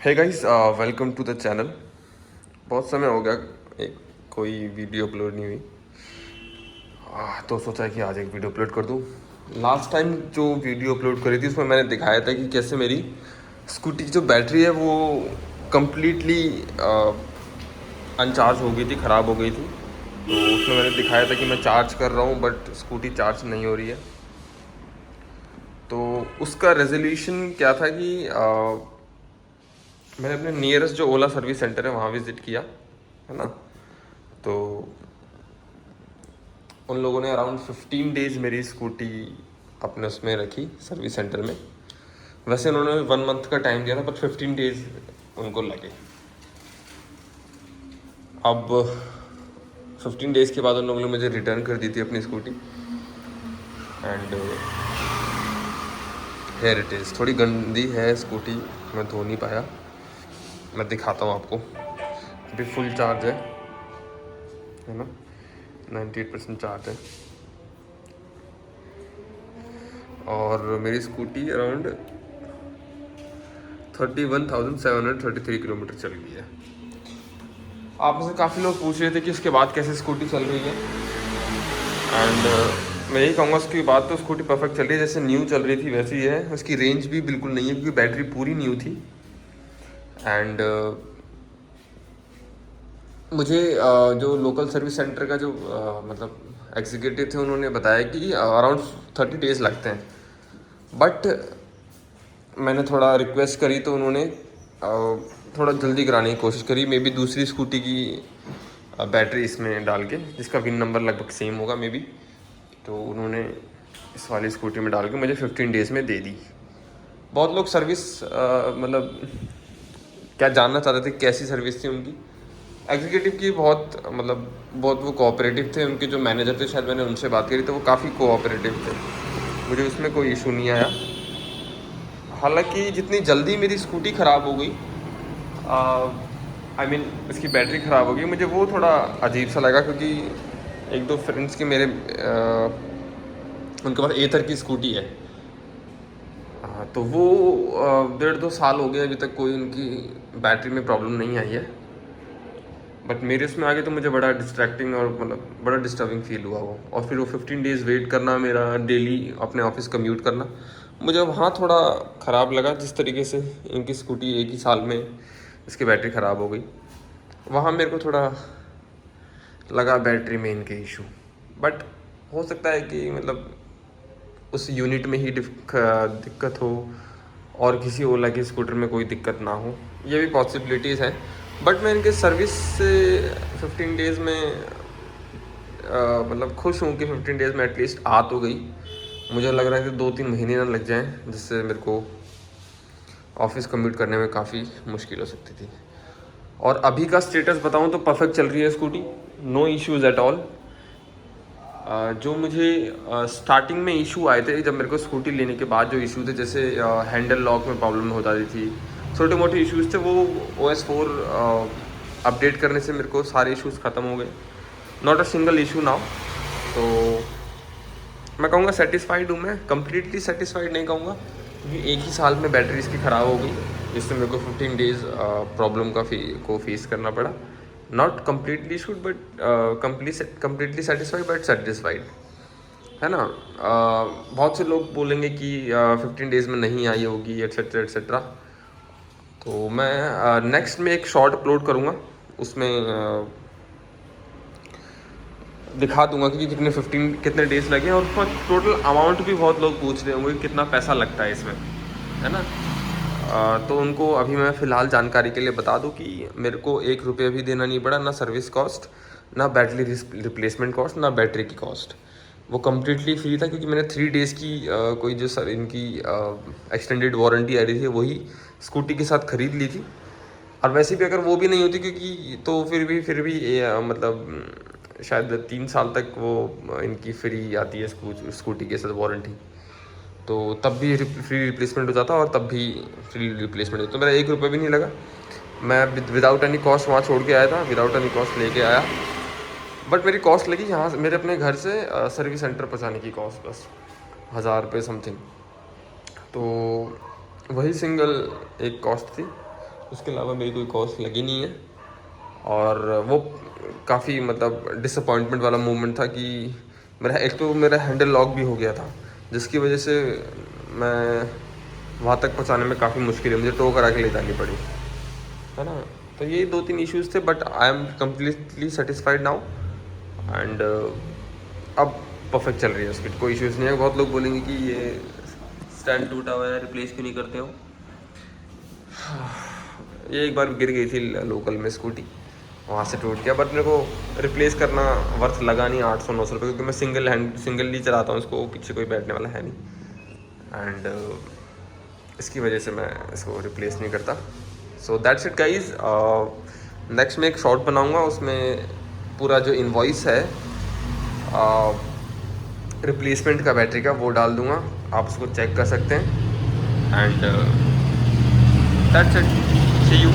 Hey guys, welcome to the channel. बहुत समय हो गया एक कोई वीडियो अपलोड नहीं हुई। तो सोचा कि आज एक वीडियो अपलोड कर दूं। लास्ट टाइम जो वीडियो अपलोड करी थी उसमें मैंने दिखाया था कि कैसे मेरी स्कूटी की जो बैटरी है वो कम्प्लीटली अनचार्ज हो गई थी, ख़राब हो गई थी। तो उसमें मैंने दिखाया था कि मैं चार्ज कर रहा हूँ बट स्कूटी चार्ज नहीं हो रही है। तो उसका रेजोल्यूशन क्या था कि मैंने अपने नियरेस्ट जो ओला सर्विस सेंटर है वहाँ विज़िट किया, है ना। तो उन लोगों ने अराउंड 15 डेज़ मेरी स्कूटी अपने उसमें रखी सर्विस सेंटर में। वैसे उन्होंने 1 मंथ का टाइम दिया था पर 15 डेज़ उनको लगे। अब 15 डेज़ के बाद उन लोगों ने मुझे रिटर्न कर दी थी अपनी scooty. And here it is, थोड़ी गंदी है स्कूटी, मैं धो नहीं पाया। मैं दिखाता हूँ आपको। अभी फुल चार्ज है ना, 98% चार्ज है। और मेरी स्कूटी अराउंड 31,733 किलोमीटर चल गई है। आप में से काफ़ी लोग पूछ रहे थे कि इसके बाद कैसे स्कूटी चल रही है। एंड मैं यही कहूँगा, उसकी बात तो स्कूटी परफेक्ट चल रही है, जैसे न्यू चल रही थी वैसी ही है। उसकी रेंज भी बिल्कुल नहीं है क्योंकि बैटरी पूरी न्यू थी। एंड मुझे जो लोकल सर्विस सेंटर का जो मतलब एग्जीक्यूटिव थे उन्होंने बताया कि अराउंड 30 डेज़ लगते हैं। बट मैंने थोड़ा रिक्वेस्ट करी तो उन्होंने थोड़ा जल्दी कराने की कोशिश करी। मे बी दूसरी स्कूटी की बैटरी इसमें डाल के, जिसका विन नंबर लगभग सेम होगा मे बी, तो उन्होंने इस वाली स्कूटी में डाल के मुझे 15 डेज़ में दे दी। बहुत लोग सर्विस मतलब क्या जानना चाहते थे कैसी सर्विस थी उनकी। एग्जीक्यूटिव की बहुत वो कोऑपरेटिव थे। उनके जो मैनेजर थे, शायद मैंने उनसे बात करी तो वो काफ़ी कोऑपरेटिव थे। मुझे उसमें कोई इशू नहीं आया। हालांकि जितनी जल्दी मेरी स्कूटी ख़राब हो गई, इसकी बैटरी ख़राब हो गई, मुझे वो थोड़ा अजीब सा लगा। क्योंकि एक दो फ्रेंड्स के मेरे उनके पास एथर की स्कूटी है। तो वो 1.5-2 साल हो गए, अभी तक कोई उनकी बैटरी में प्रॉब्लम नहीं आई है। बट मेरे उसमें आगे तो मुझे बड़ा डिस्ट्रैक्टिंग और बड़ा डिस्टर्बिंग फील हुआ वो। और फिर वो 15 डेज़ वेट करना, मेरा डेली अपने ऑफिस कम्यूट करना, मुझे वहाँ थोड़ा ख़राब लगा। जिस तरीके से इनकी स्कूटी एक ही साल में इसकी बैटरी ख़राब हो गई, वहाँ मेरे को थोड़ा लगा बैटरी में इनके इशू। बट हो सकता है कि उस यूनिट में ही दिक्कत हो और किसी ओला की स्कूटर में कोई दिक्कत ना हो, ये भी पॉसिबिलिटीज़ है। बट मैं इनके सर्विस से 15 डेज़ में खुश हूँ कि 15 डेज़ में एटलीस्ट आ तो गई। मुझे लग रहा है कि 2-3 महीने ना लग जाएं, जिससे मेरे को ऑफिस कम्यूट करने में काफ़ी मुश्किल हो सकती थी। और अभी का स्टेटस बताऊँ तो परफेक्ट चल रही है scooty, no issues at all. जो मुझे स्टार्टिंग में इशू आए थे, जब मेरे को स्कूटी लेने के बाद जो इशू थे, जैसे हैंडल लॉक में प्रॉब्लम हो जाती थी, छोटे मोटे इश्यूज़ थे, वो OS 4 अपडेट करने से मेरे को सारे इश्यूज़ ख़त्म हो गए। Not a single issue now. तो मैं कहूँगा सेटिस्फाइड हूँ। मैं कम्प्लीटली सेटिस्फाइड नहीं कहूँगा क्योंकि एक ही साल में बैटरी इसकी ख़राब हो गई, जिससे मेरे को 15 डेज़ प्रॉब्लम को फेस करना पड़ा। Not completely issued but completely satisfied, but satisfied, है ना। बहुत से लोग बोलेंगे कि 15 डेज़ में नहीं आई होगी, एट्सेट्रा एट्सेट्रा। तो मैं नेक्स्ट में एक शॉर्ट अपलोड करूँगा, उसमें दिखा दूंगा कि कितने डेज़ लगे। और उसका टोटल अमाउंट भी बहुत लोग पूछ रहे होंगे कितना पैसा लगता है इसमें, है ना। तो उनको अभी मैं फ़िलहाल जानकारी के लिए बता दूं कि मेरे को 1 रुपये भी देना नहीं पड़ा, ना सर्विस कॉस्ट, ना बैटरी रिप्लेसमेंट कॉस्ट, ना बैटरी की कॉस्ट। वो कम्प्लीटली फ्री था क्योंकि मैंने 3 डेज़ की कोई जो सर इनकी एक्सटेंडेड वारंटी आ रही थी वही स्कूटी के साथ ख़रीद ली थी। और वैसे भी अगर वो भी नहीं होती, क्योंकि तो फिर भी शायद 3 साल तक वो इनकी फ्री आती है स्कूटी के साथ वारंटी। तो तब भी फ्री रिप्लेसमेंट हो जाता और तब भी फ्री रिप्लेसमेंट होता। तो मेरा 1 रुपये भी नहीं लगा। मैं विदाउट एनी कॉस्ट वहाँ छोड़ के आया था, विदाउट एनी कॉस्ट लेके आया। बट मेरी कॉस्ट लगी यहाँ से, मेरे अपने घर से सर्विस सेंटर पहुँचाने की कॉस्ट बस 1000 रुपये समथिंग। तो वही सिंगल एक कॉस्ट थी। उसके अलावा मेरी कोई कॉस्ट लगी नहीं है। और वो काफ़ी मतलब डिसअपॉइंटमेंट वाला मोमेंट था कि मेरा हैंडल लॉक भी हो गया था, जिसकी वजह से मैं वहाँ तक पहुँचाने में काफ़ी मुश्किल है, मुझे टो करा के ले जानी पड़ी, है ना। तो ये 2-3 इश्यूज़ थे, but I am completely satisfied now and अब परफेक्ट चल रही है उसकी, कोई इश्यूज़ नहीं है। बहुत लोग बोलेंगे कि ये स्टैंड टूटा हुआ है, रिप्लेस क्यों नहीं करते हो। ये एक बार गिर गई थी लोकल में स्कूटी, वहाँ से टूट गया, बट मेरे को रिप्लेस करना वर्थ लगा नहीं 800-900 रुपये, क्योंकि मैं सिंगली चलाता हूँ इसको, पीछे कोई बैठने वाला है नहीं एंड इसकी वजह से मैं इसको रिप्लेस नहीं करता। So that's it guys. Next में एक शॉर्ट बनाऊँगा, उसमें पूरा जो इनवॉइस है रिप्लेसमेंट का बैटरी का वो डाल दूँगा, आप उसको चेक कर सकते हैं and that's it, see you.